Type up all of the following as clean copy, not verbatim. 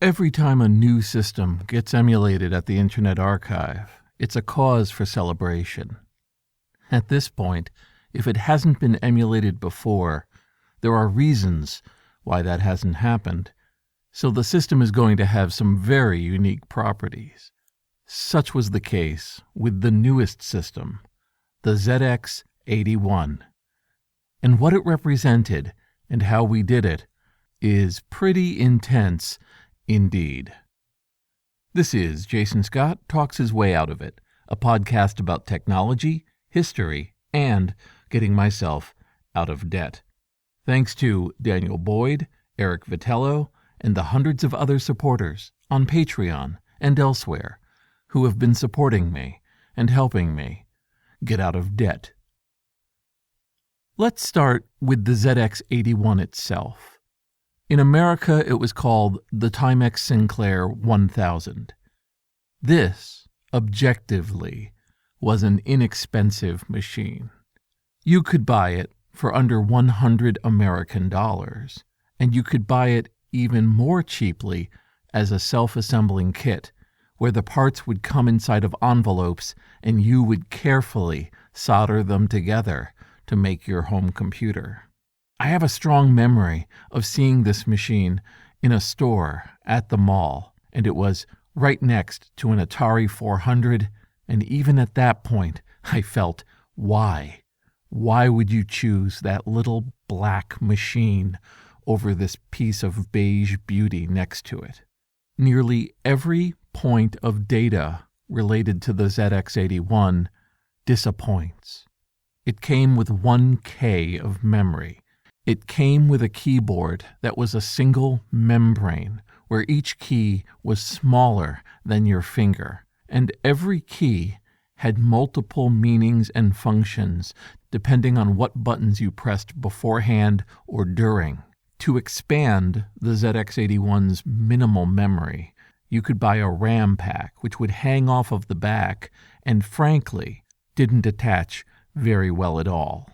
Every time a new system gets emulated at the Internet Archive, it's a cause for celebration. At this point, if it hasn't been emulated before, there are reasons why that hasn't happened, so the system is going to have some very unique properties. Such was the case with the newest system, the ZX-81. And what it represented and how we did it is pretty intense indeed. This is Jason Scott Talks His Way Out of It, a podcast about technology, history, and getting myself out of debt. Thanks to Daniel Boyd, Eric Vitello, and the hundreds of other supporters on Patreon and elsewhere who have been supporting me and helping me get out of debt. Let's start with the ZX-81 itself. In America, it was called the Timex Sinclair 1000. This, objectively, was an inexpensive machine. You could buy it for under $100 American, and you could buy it even more cheaply as a self-assembling kit, where the parts would come inside of envelopes and you would carefully solder them together to make your home computer. I have a strong memory of seeing this machine in a store at the mall, and it was right next to an Atari 400, and even at that point, I felt, why? Why would you choose that little black machine over this piece of Beige Beauty next to it? Nearly every point of data related to the ZX-81 disappoints. It came with 1K of memory. It came with a keyboard that was a single membrane, where each key was smaller than your finger, and every key had multiple meanings and functions depending on what buttons you pressed beforehand or during. To expand the ZX-81's minimal memory, you could buy a Rampack, which would hang off of the back and, frankly, didn't attach very well at all.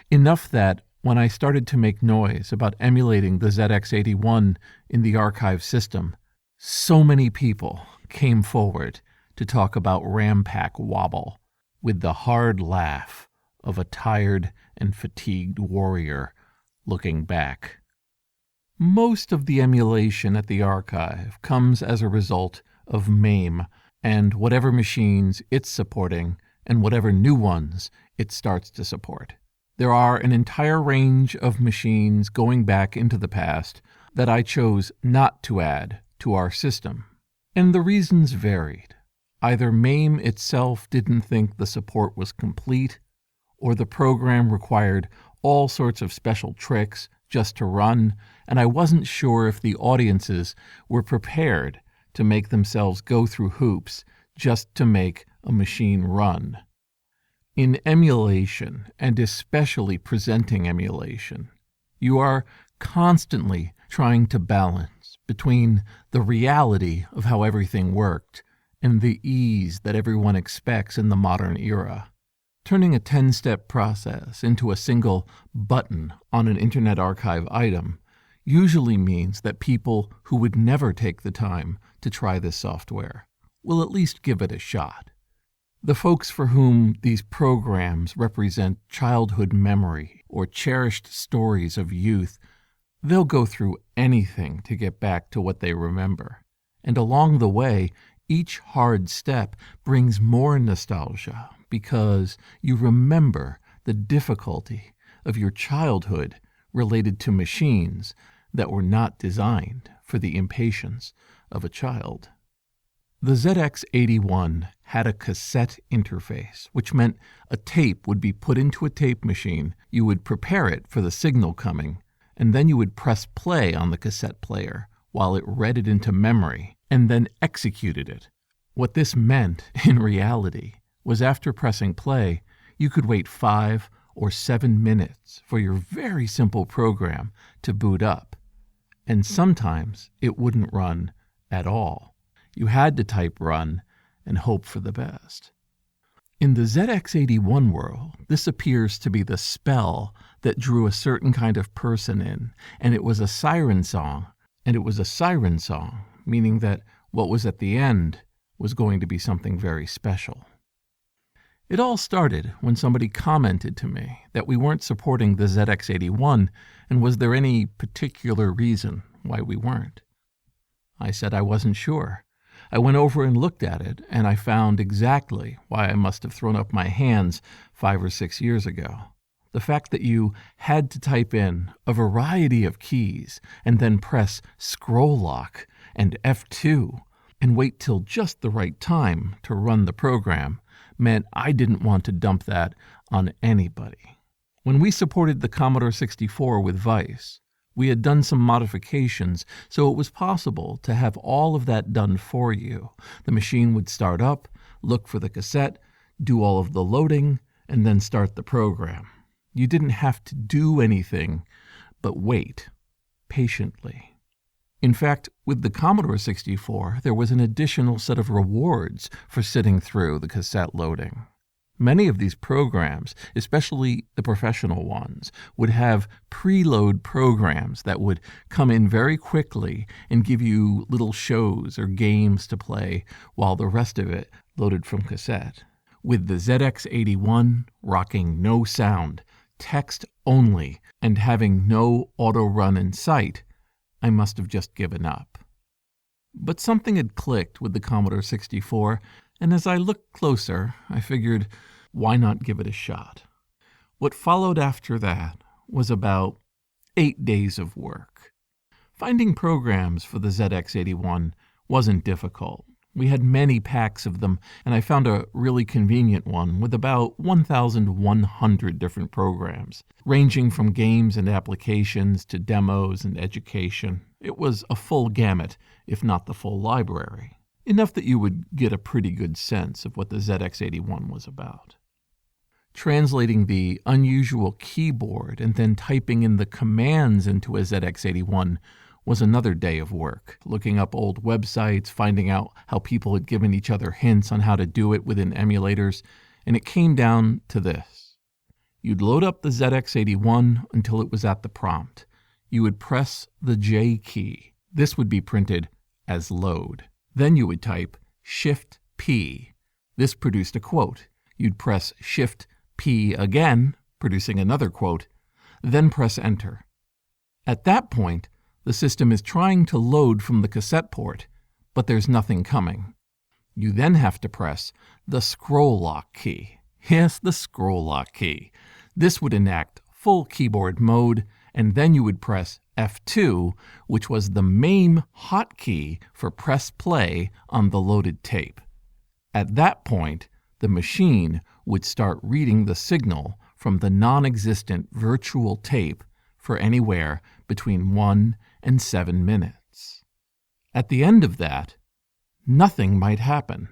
Enough that when I started to make noise about emulating the ZX-81 in the archive system, so many people came forward to talk about Rampack Wobble with the hard laugh of a tired and fatigued warrior looking back. Most of the emulation at the archive comes as a result of MAME and whatever machines it's supporting and whatever new ones it starts to support. There are an entire range of machines going back into the past that I chose not to add to our system, and the reasons varied. Either MAME itself didn't think the support was complete, or the program required all sorts of special tricks just to run, and I wasn't sure if the audiences were prepared to make themselves go through hoops just to make a machine run. In emulation, and especially presenting emulation, you are constantly trying to balance between the reality of how everything worked and the ease that everyone expects in the modern era. Turning a 10-step process into a single button on an Internet Archive item usually means that people who would never take the time to try this software will at least give it a shot. The folks for whom these programs represent childhood memory or cherished stories of youth, they'll go through anything to get back to what they remember. And along the way, each hard step brings more nostalgia because you remember the difficulty of your childhood related to machines that were not designed for the impatience of a child. The ZX-81 had a cassette interface, which meant a tape would be put into a tape machine, you would prepare it for the signal coming, and then you would press play on the cassette player while it read it into memory, and then executed it. What this meant, in reality, was after pressing play, you could wait 5 or 7 minutes for your very simple program to boot up, and sometimes it wouldn't run at all. You had to type run and hope for the best. In the ZX-81 world, this appears to be the spell that drew a certain kind of person in, and it was a siren song and it was a siren song, meaning that what was at the end was going to be something very special. It all started when somebody commented to me that we weren't supporting the ZX-81, and was there any particular reason why we weren't? I said I wasn't sure. I went over and looked at it, and I found exactly why I must have thrown up my hands 5 or 6 years ago. The fact that you had to type in a variety of keys and then press scroll lock and F2 and wait till just the right time to run the program meant I didn't want to dump that on anybody. When we supported the Commodore 64 with Vice, we had done some modifications, so it was possible to have all of that done for you. The machine would start up, look for the cassette, do all of the loading, and then start the program. You didn't have to do anything but wait patiently. In fact, with the Commodore 64, there was an additional set of rewards for sitting through the cassette loading. Many of these programs, especially the professional ones, would have preload programs that would come in very quickly and give you little shows or games to play while the rest of it loaded from cassette. With the ZX-81 rocking no sound, text only, and having no auto run in sight, I must have just given up. But something had clicked with the Commodore 64, and as I looked closer, I figured, why not give it a shot? What followed after that was about 8 days of work. Finding programs for the ZX-81 wasn't difficult. We had many packs of them, and I found a really convenient one with about 1,100 different programs, ranging from games and applications to demos and education. It was a full gamut, if not the full library, enough that you would get a pretty good sense of what the ZX-81 was about. Translating the unusual keyboard and then typing in the commands into a ZX-81 was another day of work, looking up old websites, finding out how people had given each other hints on how to do it within emulators, and it came down to this. You'd load up the ZX-81 until it was at the prompt. You would press the J key. This would be printed as load. Then you would type Shift-P. This produced a quote. You'd press Shift-P again, producing another quote, then press Enter. At that point, the system is trying to load from the cassette port, but there's nothing coming. You then have to press the scroll lock key. Yes, the scroll lock key. This would enact full keyboard mode, and then you would press F2, which was the MAME hotkey for press play on the loaded tape. At that point, the machine would start reading the signal from the non-existent virtual tape for anywhere between 1 and 7 minutes. At the end of that, nothing might happen.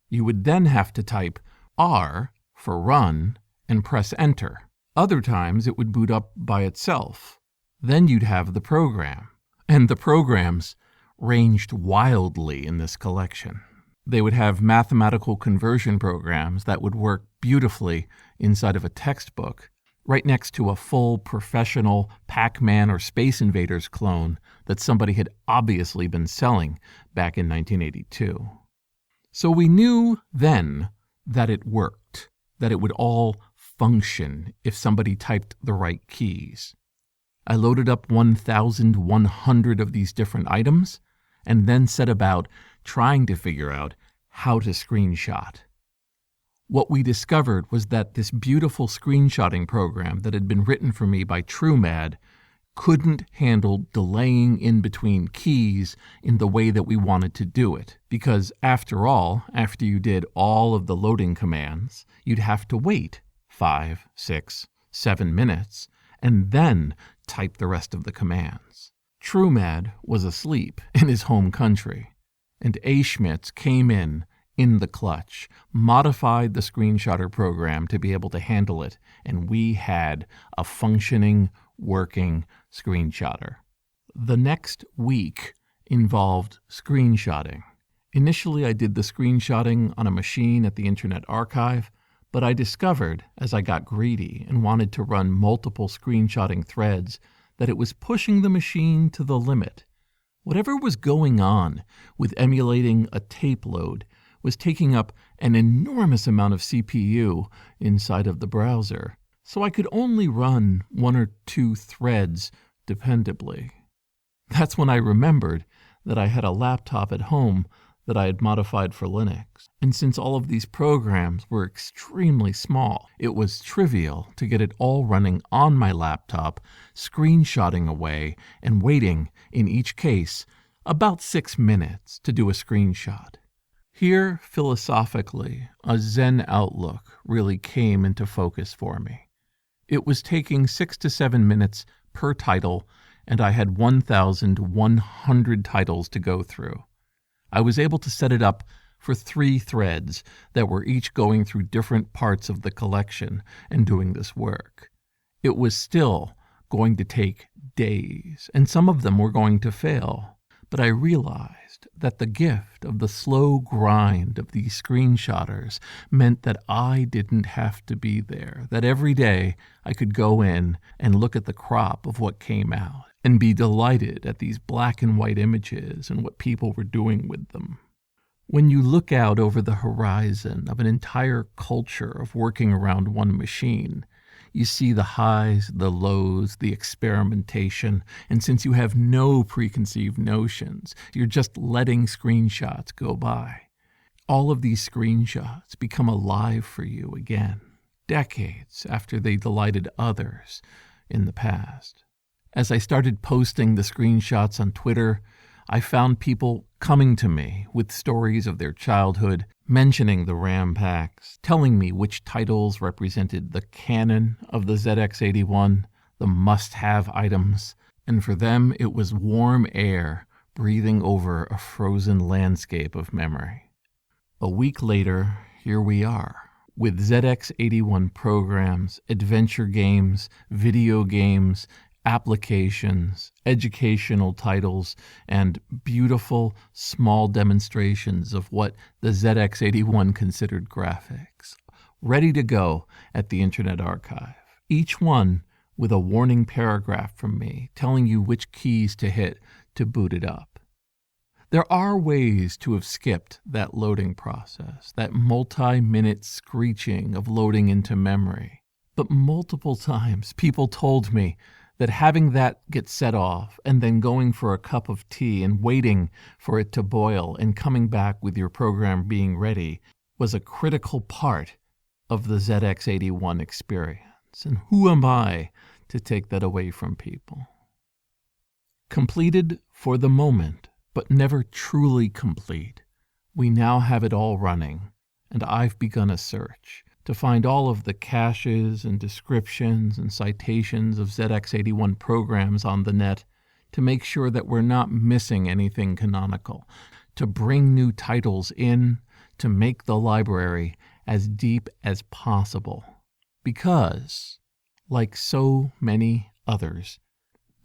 You would then have to type R for run and press Enter. Other times it would boot up by itself. Then you'd have the program. And the programs ranged wildly in this collection. They would have mathematical conversion programs that would work beautifully inside of a textbook, right next to a full professional Pac-Man or Space Invaders clone that somebody had obviously been selling back in 1982. So we knew then that it worked, that it would all function if somebody typed the right keys. I loaded up 1,100 of these different items and then set about trying to figure out how to screenshot. What we discovered was that this beautiful screenshotting program that had been written for me by Trumad couldn't handle delaying in between keys in the way that we wanted to do it. Because after all, after you did all of the loading commands, you'd have to wait 5, 6, 7 minutes and then type the rest of the commands. Trumad was asleep in his home country, and Aschmitz came in the clutch, modified the screenshotter program to be able to handle it, and we had a functioning, working screenshotter. The next week involved screenshotting. Initially, I did the screenshotting on a machine at the Internet Archive, but I discovered, as I got greedy and wanted to run multiple screenshotting threads, that it was pushing the machine to the limit. Whatever was going on with emulating a tape load was taking up an enormous amount of CPU inside of the browser, so I could only run 1 or 2 threads dependably. That's when I remembered that I had a laptop at home that I had modified for Linux. And since all of these programs were extremely small, it was trivial to get it all running on my laptop, screenshotting away, and waiting, in each case, about 6 minutes to do a screenshot. Here, philosophically, a Zen outlook really came into focus for me. It was taking 6 to 7 minutes per title, and I had 1,100 titles to go through. I was able to set it up for 3 threads that were each going through different parts of the collection and doing this work. It was still going to take days, and some of them were going to fail. But I realized that the gift of the slow grind of these screenshotters meant that I didn't have to be there, that every day I could go in and look at the crop of what came out and be delighted at these black and white images and what people were doing with them. When you look out over the horizon of an entire culture of working around one machine, you see the highs, the lows, the experimentation, and since you have no preconceived notions, you're just letting screenshots go by. All of these screenshots become alive for you again, decades after they delighted others in the past. As I started posting the screenshots on Twitter, I found people coming to me with stories of their childhood, mentioning the Rampacks, telling me which titles represented the canon of the ZX-81, the must-have items, and for them it was warm air breathing over a frozen landscape of memory. A week later, here we are, with ZX-81 programs, adventure games, video games, applications, educational titles, and beautiful small demonstrations of what the ZX-81 considered graphics, ready to go at the Internet Archive, each one with a warning paragraph from me telling you which keys to hit to boot it up. There are ways to have skipped that loading process, that multi-minute screeching of loading into memory, but multiple times people told me that having that get set off and then going for a cup of tea and waiting for it to boil and coming back with your program being ready was a critical part of the ZX-81 experience. And who am I to take that away from people? Completed for the moment, but never truly complete, we now have it all running, and I've begun a search to find all of the caches and descriptions and citations of ZX-81 programs on the net to make sure that we're not missing anything canonical, to bring new titles in, to make the library as deep as possible. Because, like so many others,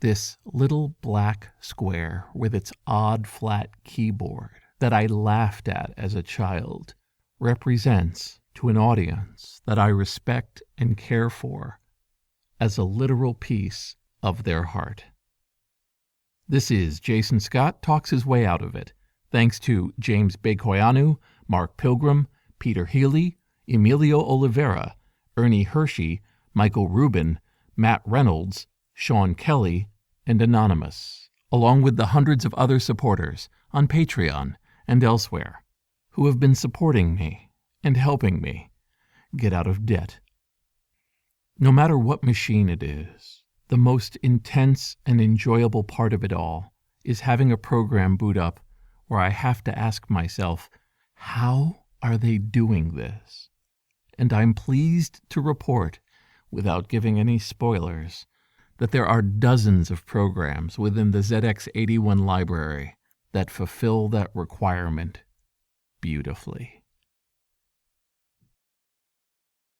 this little black square with its odd flat keyboard that I laughed at as a child represents to an audience that I respect and care for as a literal piece of their heart. This is Jason Scott Talks His Way Out of It, thanks to James Bekoyanu, Mark Pilgrim, Peter Healy, Emilio Oliveira, Ernie Hershey, Michael Rubin, Matt Reynolds, Sean Kelly, and Anonymous, along with the hundreds of other supporters on Patreon and elsewhere who have been supporting me and helping me get out of debt. No matter what machine it is, the most intense and enjoyable part of it all is having a program boot up where I have to ask myself, how are they doing this? And I'm pleased to report, without giving any spoilers, that there are dozens of programs within the ZX-81 library that fulfill that requirement beautifully.